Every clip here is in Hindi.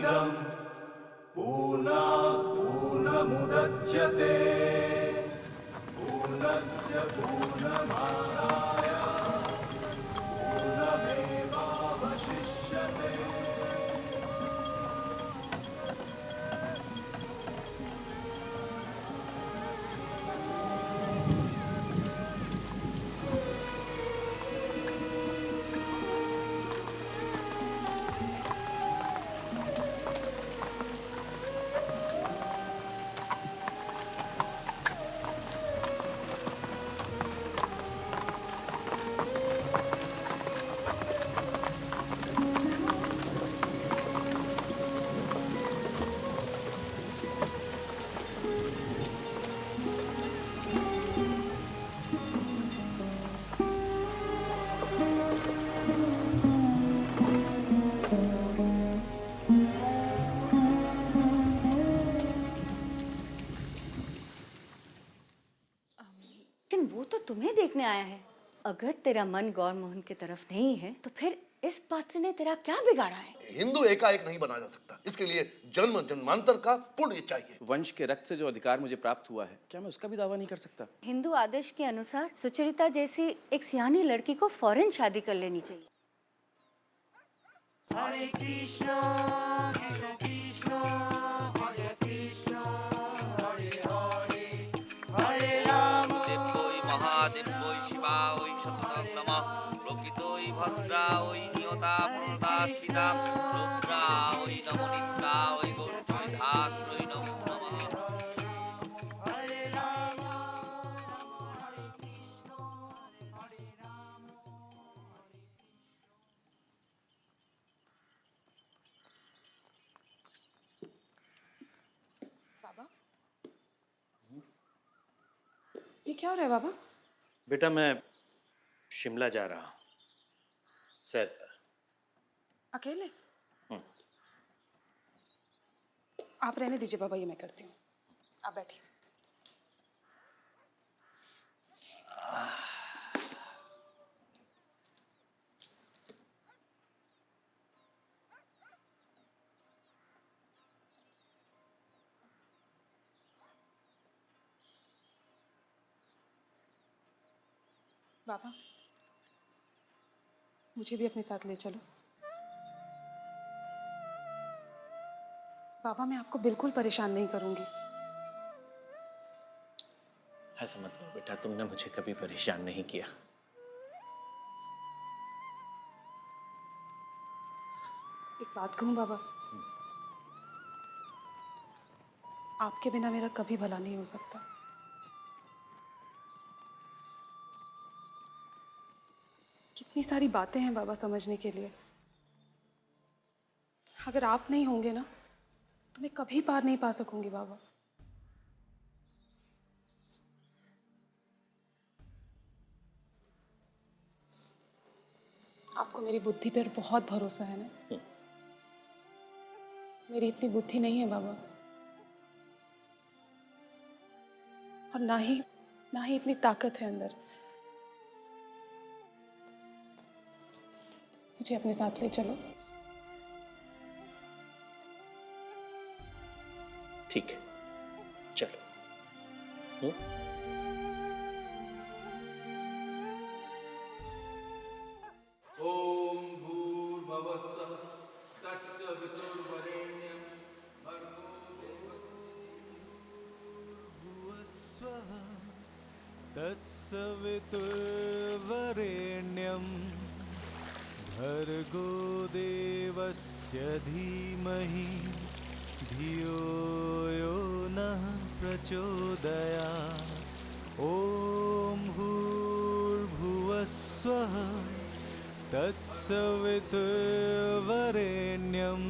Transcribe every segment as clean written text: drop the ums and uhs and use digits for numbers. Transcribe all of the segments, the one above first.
पूर्णमिदं पूर्णात् पूर्णमुदच्यते पूर्णस्य पूर्णमादाय पूर्णमेवावशिष्यते। लेकिन वो तो तुम्हें देखने आया है। अगर तेरा मन गौर मोहन की तरफ नहीं है तो फिर इस पात्र ने तेरा क्या बिगाड़ा है? हिंदू एकाएक नहीं बना जा सकता, इसके लिए जन्म जन्मांतर का पुण्य चाहिए। वंश के रक्त से जो अधिकार मुझे प्राप्त हुआ है, क्या मैं उसका भी दावा नहीं कर सकता? हिंदू आदर्श के अनुसार सुचरिता जैसी एक सियानी लड़की को फौरन शादी कर लेनी चाहिए। हरे कृष्णा कृष्ण कृष्णा हरे कृष्णा हरे हरे हरे राम। देव्यै महादेव्यै शिवायै सततं नमः। लोकितोय भद्रायै नियता प्रणतास्मिता रुद्रायै नमो नित्यायै गौर्यै धात्र्यै नमो नमः। हरे राम हरे कृष्ण हरे राम। बाबा, ये क्या हो रहा है बाबा? बेटा मैं शिमला जा रहा हूँ सैर पर। अकेले? आप रहने दीजिए बाबा, ये मैं करती हूँ। आप बैठिए। बाबा, मुझे भी अपने साथ ले चलो। बाबा, मैं आपको बिल्कुल परेशान नहीं करूंगी। ऐसा मत करो बेटा, तुमने मुझे कभी परेशान नहीं किया। एक बात कहूँ बाबा, आपके बिना मेरा कभी भला नहीं हो सकता। कितनी सारी बातें हैं बाबा समझने के लिए। अगर आप नहीं होंगे ना तो मैं कभी पार नहीं पा सकूंगी बाबा। आपको मेरी बुद्धि पर बहुत भरोसा है ना? मेरी इतनी बुद्धि नहीं है बाबा, और ना ही इतनी ताकत है अंदर। मुझे अपने साथ ले चलो। ठीक है, चलो। ओम भूर्भुवस्सुः तत्सवितुर्वरेण्यं भर्गो देवस्य तत्सवितुर्वरेण्यं भर्गो देवस्य धीमहि धियो यो नः प्रचोदयात्। ॐ भूर्भुवस्सुः तत्सवितुर्वरेण्यं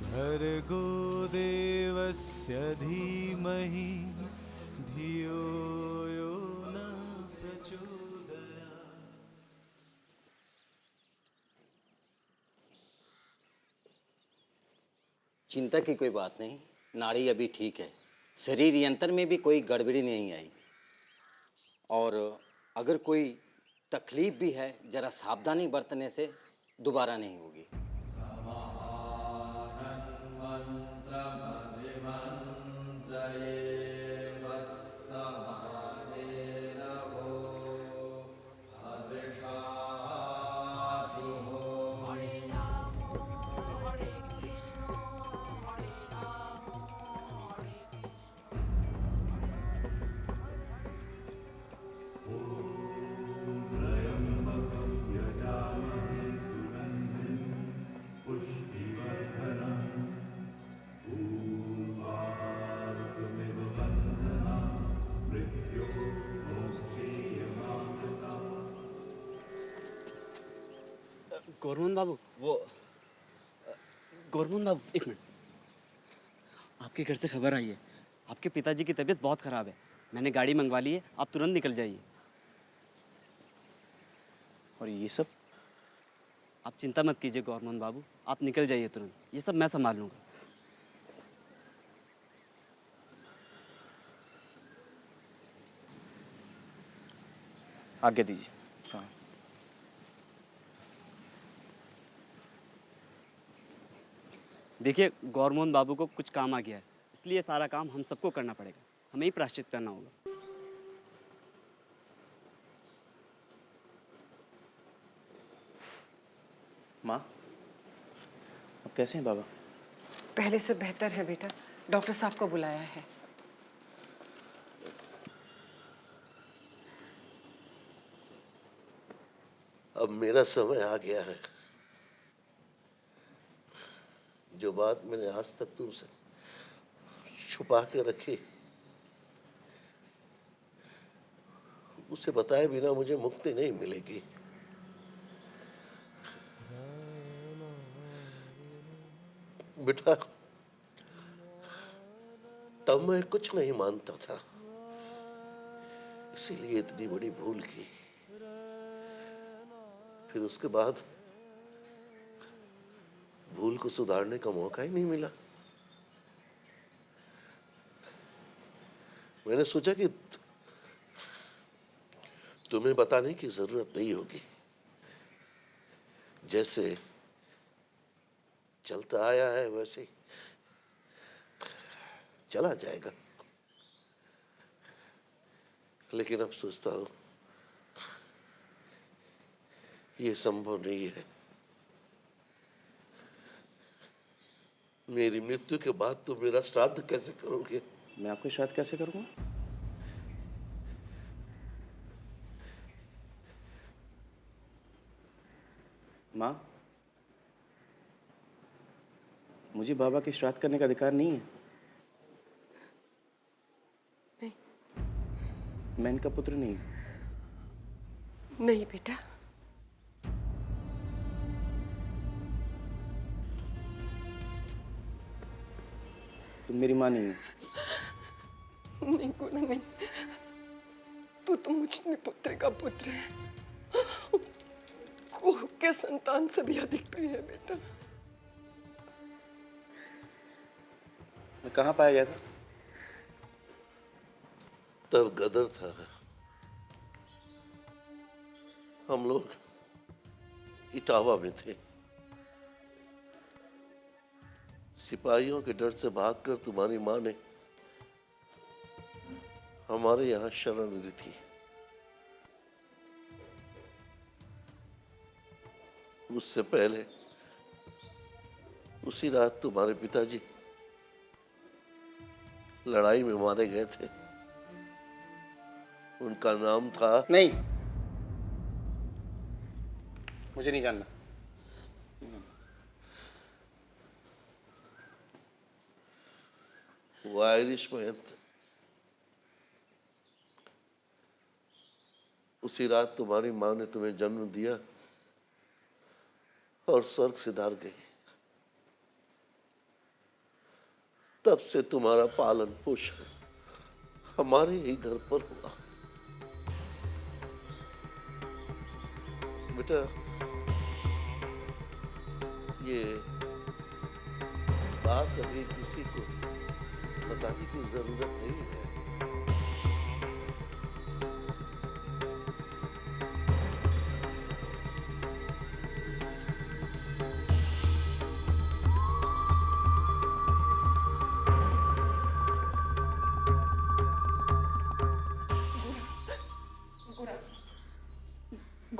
भर्गो देवस्य धीमहि धियो यो नः प्रचोदयात्। चिंता की कोई बात नहीं, नाड़ी अभी ठीक है, शरीर यंत्र में भी कोई गड़बड़ी नहीं आई। और अगर कोई तकलीफ भी है, जरा सावधानी बरतने से दोबारा नहीं होगी। गौरमोहन बाबू गौरमोहन बाबू एक मिनट। आपके घर से खबर आई है, आपके पिताजी की तबीयत बहुत ख़राब है। मैंने गाड़ी मंगवा ली है, आप तुरंत निकल जाइए। और ये सब? आप चिंता मत कीजिए गौरमोहन बाबू, आप निकल जाइए तुरंत, ये सब मैं संभाल लूँगा। आज्ञा दीजिए। हाँ। देखिए गौरमोहन बाबू को कुछ काम आ गया है, इसलिए सारा काम हम सबको करना पड़ेगा, हमें ही प्रायश्चित करना होगा। माँ, अब कैसे हैं बाबा? पहले से बेहतर है बेटा, डॉक्टर साहब को बुलाया है। अब मेरा समय आ गया है। जो बात मैंने आज तक तुमसे छुपा के रखी, उसे बताए बिना मुझे मुक्ति नहीं मिलेगी। बेटा, तब मैं कुछ नहीं मानता था, इसीलिए इतनी बड़ी भूल की। फिर उसके बाद भूल को सुधारने का मौका ही नहीं मिला। मैंने सोचा कि तुम्हें बताने की जरूरत नहीं होगी, जैसे चलता आया है वैसे ही चला जाएगा। लेकिन अब सोचता हूं ये संभव नहीं है। मेरी मृत्यु के बाद तुम मेरा श्राद्ध कैसे करोगे? मैं आपके श्राद्ध कैसे करूँगा? माँ, मुझे बाबा के श्राद्ध करने का अधिकार नहीं है। नहीं। मैं इनका पुत्र नहीं हूँ। नहीं बेटा, तुम मेरी माँ नहीं हो। नहीं गुना नहीं, तू तो मुझ पुत्र का पुत्र है, कोह के संतान से भी अधिक प्रिय है बेटा। मैं कहाँ पाया गया था? तब गदर था, हम लोग इटावा में थे। सिपाहियों के डर से भागकर तुम्हारी माँ ने हमारे यहाँ शरण ली थी। उससे पहले उसी रात तुम्हारे पिताजी लड़ाई में मारे गए थे। उनका नाम था... नहीं, मुझे नहीं जानना। वो आयरिश महंत। उसी रात तुम्हारी माँ ने तुम्हें जन्म दिया और स्वर्ग सिधार गई। तब से तुम्हारा पालन पोषण हमारे ही घर पर हुआ। बेटा, ये बात अभी किसी को बताने की जरूरत नहीं है।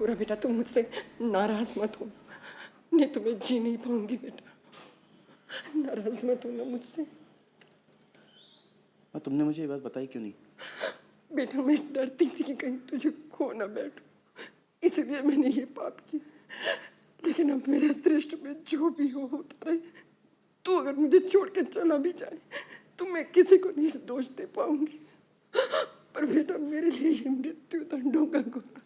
गोरा बेटा, तुम मुझसे नाराज मत होना, नहीं तो मैं जी नहीं पाऊंगी बेटा। नाराज मत होना मुझसे। और तुमने मुझे ये बात बताई क्यों नहीं? बेटा मैं डरती थी कि कहीं तुझे खो ना बैठूं, इसलिए मैंने ये पाप किया। लेकिन अब मेरे दृष्टि में जो भी हो होता रहे। तू अगर मुझे छोड़ के चला भी जाए तो मैं किसी को नहीं दोष दे पाऊंगी। पर बेटा मेरे लिए ये मृत्यु दंड होगा गोरा।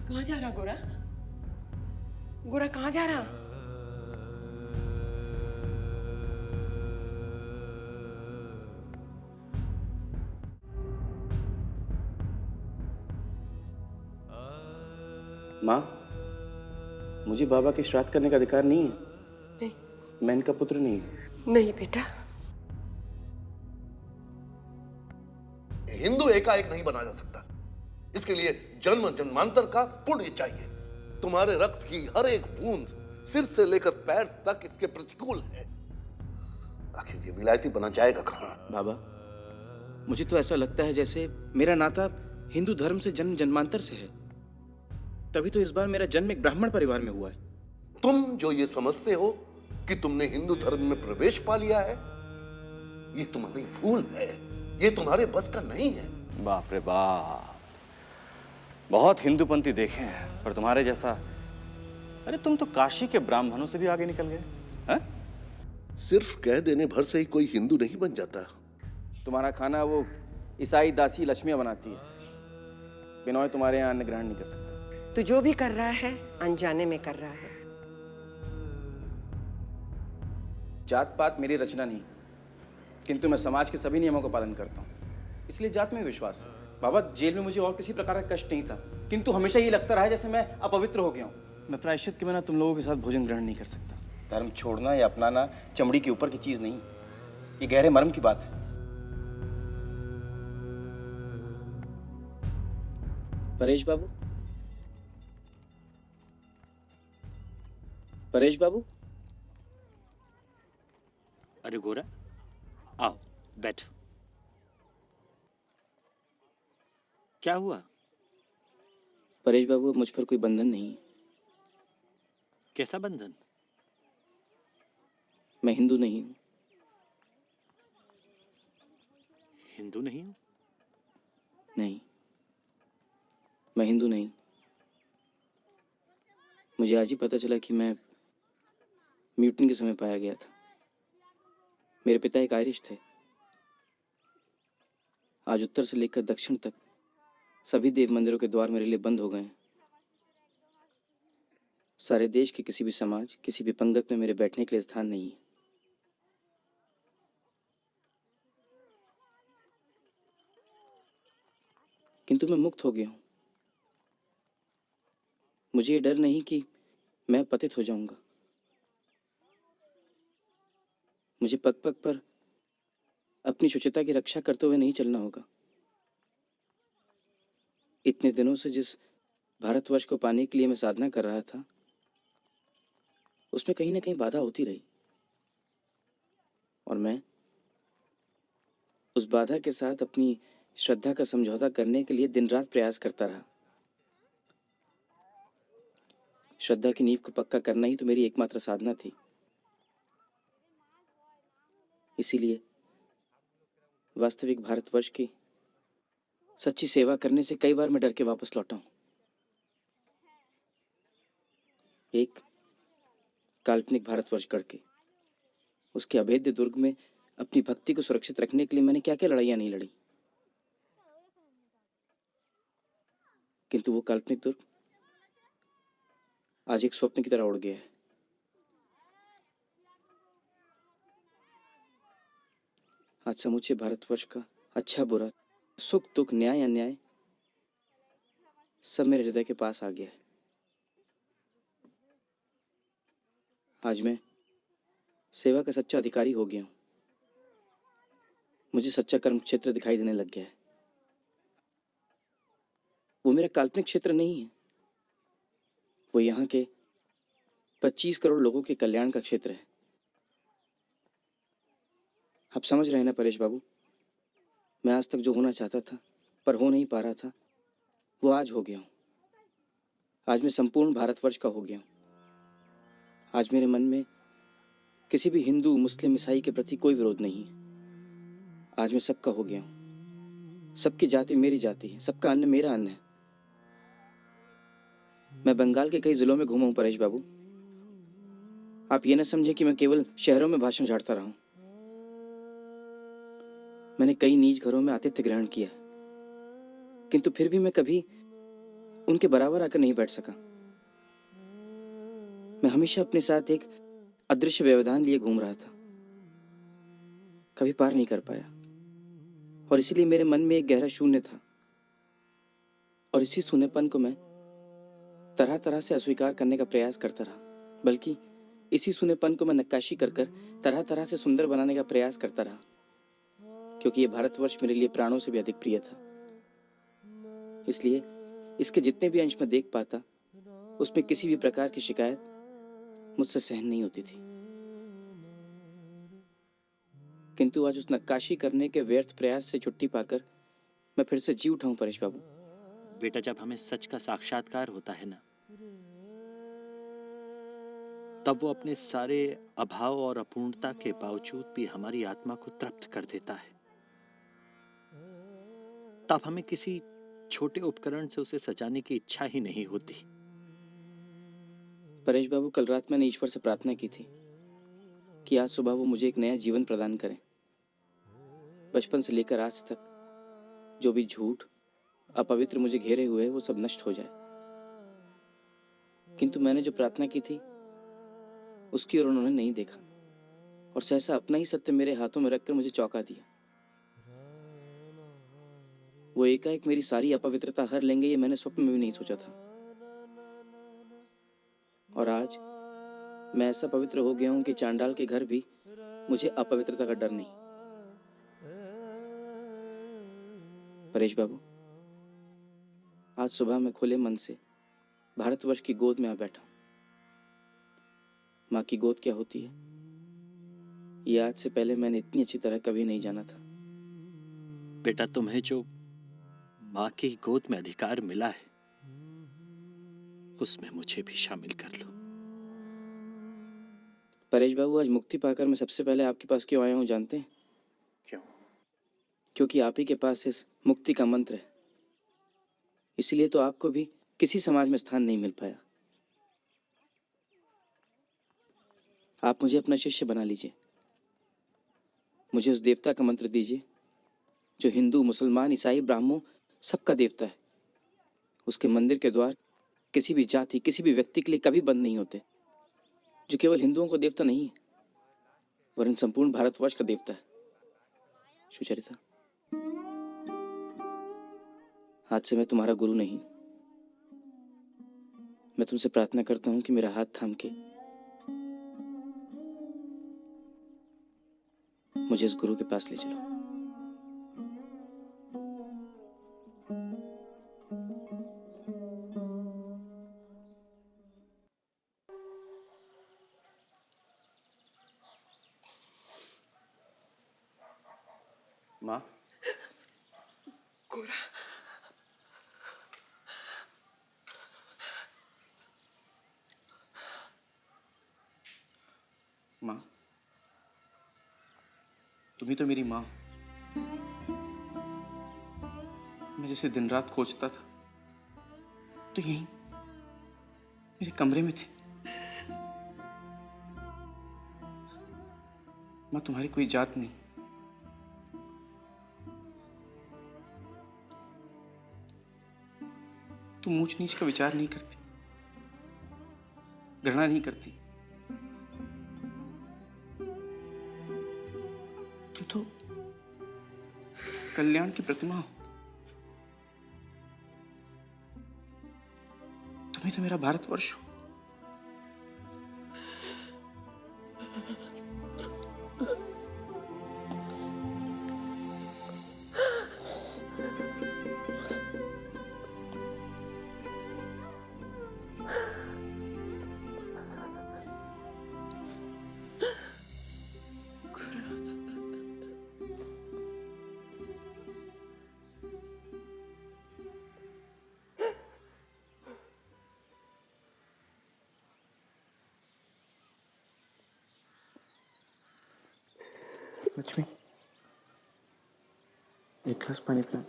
कहाँ जा रहा गोरा? गोरा कहाँ जा रहा? माँ, मुझे बाबा के श्राद्ध करने का अधिकार नहीं है। नहीं, मैं इनका पुत्र नहीं हूँ। नहीं बेटा। हिंदू एकाएक नहीं बना जा सकता। इसके लिए जन्म जन्मांतर का पुण्य चाहिए। तुम्हारे रक्त की हर एक बूंद सिर से लेकर पैर तक इसके प्रतिकूल है। आखिर ये विलायती बना जाएगा कहां? बाबा, मुझे तो ऐसा लगता है जैसे मेरा नाता हिंदू धर्म से जन्म जन्मांतर से है। तभी तो इस बार मेरा जन्म एक ब्राह्मण परिवार में हुआ है। तुम जो ये समझते हो कि तुमने हिंदू धर्म में प्रवेश पा लिया है, ये तुम्हारी भूल है। ये तुम्हारे बस का नहीं है। बाप रे बाप, बहुत हिंदूपंथी देखे हैं, पर तुम्हारे जैसा। अरे तुम तो काशी के ब्राह्मणों से भी आगे निकल गए हैं? सिर्फ कह देने भर से ही कोई हिंदू नहीं बन जाता। तुम्हारा खाना वो ईसाई दासी लक्ष्मियां बनाती है। बिनोय तुम्हारे यहाँ अन्न ग्रहण नहीं कर सकता। तू जो भी कर रहा है अनजाने में कर रहा है। जात पात मेरी रचना नहीं, किंतु मैं समाज के सभी नियमों का पालन करता हूँ, इसलिए जात में विश्वास है। बाबा, जेल में मुझे और किसी प्रकार का कष्ट नहीं था, किंतु हमेशा ये लगता रहा जैसे मैं अपवित्र हो गया हूँ। मैं प्रायश्चित के बिना तुम लोगों के साथ भोजन ग्रहण नहीं कर सकता। धर्म छोड़ना या अपनाना चमड़ी के ऊपर की चीज नहीं, ये गहरे मर्म की बात है। परेश बाबू, परेश बाबू। अरे गोरा, आओ बैठो। क्या हुआ? परेश बाबू, मुझ पर कोई बंधन नहीं है। कैसा बंधन? मैं हिंदू नहीं हूँ। हिंदू नहीं हूं? नहीं, मैं हिंदू नहीं। मुझे आज ही पता चला कि मैं म्यूटनी के समय पाया गया था। मेरे पिता एक आयरिश थे। आज उत्तर से लेकर दक्षिण तक सभी देव मंदिरों के द्वार मेरे लिए बंद हो गए हैं। सारे देश के किसी भी समाज, किसी भी पंगत में मेरे बैठने के लिए स्थान नहीं है। किंतु मैं मुक्त हो गया हूं। मुझे ये डर नहीं कि मैं पतित हो जाऊंगा। मुझे पग पग पर अपनी शुचिता की रक्षा करते हुए नहीं चलना होगा। इतने दिनों से जिस भारतवर्ष को पाने के लिए मैं साधना कर रहा था, उसमें कहीं ना कहीं बाधा होती रही, और मैं उस बाधा के साथ अपनी श्रद्धा का समझौता करने के लिए दिन रात प्रयास करता रहा। श्रद्धा की नींव को पक्का करना ही तो मेरी एकमात्र साधना थी। इसीलिए वास्तविक भारतवर्ष की सच्ची सेवा करने से कई बार मैं डर के वापस लौटा हूं। एक काल्पनिक भारतवर्ष गढ़ के उसके अभेद्य दुर्ग में अपनी भक्ति को सुरक्षित रखने के लिए मैंने क्या क्या लड़ाइयां नहीं लड़ी, किंतु वो काल्पनिक दुर्ग आज एक स्वप्न की तरह उड़ गया है। आज समूचे भारतवर्ष का अच्छा बुरा, सुख दुख, न्याय अन्याय सब मेरे हृदय के पास आ गया है। आज मैं सेवा का सच्चा अधिकारी हो गया हूं। मुझे सच्चा कर्म क्षेत्र दिखाई देने लग गया है। वो मेरा काल्पनिक क्षेत्र नहीं है, वो यहाँ के 25 करोड़ लोगों के कल्याण का क्षेत्र है। आप समझ रहे हैं ना परेश बाबू, मैं आज तक जो होना चाहता था पर हो नहीं पा रहा था, वो आज हो गया हूँ। आज मैं संपूर्ण भारतवर्ष का हो गया हूँ। आज मेरे मन में किसी भी हिंदू, मुस्लिम, ईसाई के प्रति कोई विरोध नहीं है। आज मैं सबका हो गया हूँ। सबकी जाति मेरी जाति है, सबका अन्न मेरा अन्न है। मैं बंगाल के कई जिलों में घूमा हूँ परेश बाबू। आप ये न समझे कि मैं केवल शहरों में भाषण झाड़ता रहा हूँ। मैंने कई नीच घरों में आतिथ्य ग्रहण किया है, किंतु फिर भी मैं कभी उनके बराबर आकर नहीं बैठ सका। मैं हमेशा अपने साथ एक अदृश्य व्यवधान लिए घूम रहा था, कभी पार नहीं कर पाया, और इसीलिए मेरे मन में एक गहरा शून्य था। और इसी शून्यपन को मैं तरह तरह से अस्वीकार करने का प्रयास करता रहा, बल्कि इसी शून्यपन को मैं नक्काशी कर कर तरह तरह से सुंदर बनाने का प्रयास करता रहा, क्योंकि ये भारतवर्ष मेरे लिए प्राणों से भी अधिक प्रिय था। इसलिए इसके जितने भी अंश मैं देख पाता, उसमें किसी भी प्रकार की शिकायत मुझसे सहन नहीं होती थी। किंतु आज उस नक्काशी करने के व्यर्थ प्रयास से छुट्टी पाकर मैं फिर से जी उठा हूं परेश बाबू। बेटा, जब हमें सच का साक्षात्कार होता है ना, तब वो अपने सारे अभाव और अपूर्णता के बावजूद भी हमारी आत्मा को तृप्त कर देता है। तब हमें किसी छोटे उपकरण से उसे सजाने की इच्छा ही नहीं होती। परेश बाबू, कल रात मैंने ईश्वर से प्रार्थना की थी कि आज सुबह वो मुझे एक नया जीवन प्रदान करें। बचपन से लेकर आज तक जो भी झूठ, अपवित्र मुझे घेरे हुए वो सब नष्ट हो जाए। किंतु मैंने जो प्रार्थना की थी उसकी ओर उन्होंने नहीं देखा, और सहसा अपना ही सत्य मेरे हाथों में रखकर मुझे चौंका दिया। वो एकाएक मेरी सारी अपवित्रता हर लेंगे, ये मैंने स्वप्न में भी नहीं सोचा था। और आज मैं ऐसा पवित्र हो गया हूं कि चांडाल के घर भी मुझे अपवित्रता का डर नहीं। परेश बाबू, आज सुबह मैं खुले मन से भारतवर्ष की गोद में आ बैठा हूं। माँ की गोद क्या होती है, ये आज से पहले मैंने इतनी अच्छी तरह कभी नहीं जाना था। बेटा, तुम्हें जो माँ की गोद में अधिकार मिला है, उसमें मुझे भी शामिल कर लो। परेश बाबू, आज मुक्ति पाकर मैं सबसे पहले आपके पास क्यों आया हूं जानते हैं? क्यों? क्योंकि आप ही के पास इस मुक्ति का मंत्र है। इसलिए तो आपको भी किसी समाज में स्थान नहीं मिल पाया। आप मुझे अपना शिष्य बना लीजिए। मुझे उस देवता का मंत्र दीजिए जो हिंदू, मुसलमान, ईसाई, ब्राह्मण सबका देवता है। उसके मंदिर के द्वार किसी भी जाति, किसी भी व्यक्ति के लिए कभी बंद नहीं होते। जो केवल हिंदुओं को देवता नहीं है, वरन संपूर्ण भारतवर्ष का देवता है। सुचरिता, आज से मैं तुम्हारा गुरु नहीं, मैं तुमसे प्रार्थना करता हूं कि मेरा हाथ थाम के मुझे इस गुरु के पास ले चलो। माँ, गोरा, माँ, तुम ही तो मेरी माँ। मैं जैसे दिन रात खोजता था, तो यहीं मेरे कमरे में थी। माँ, तुम्हारी कोई जात नहीं, तुम ऊंच नीच का विचार नहीं करती, घृणा नहीं करती। तुम तो कल्याण की प्रतिमा हो। तुम ही तो मेरा भारतवर्ष हो। लक्ष्मी, एक गिलास पानी पिला।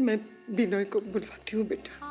मैं बिनोय को बुलवाती हूँ बेटा।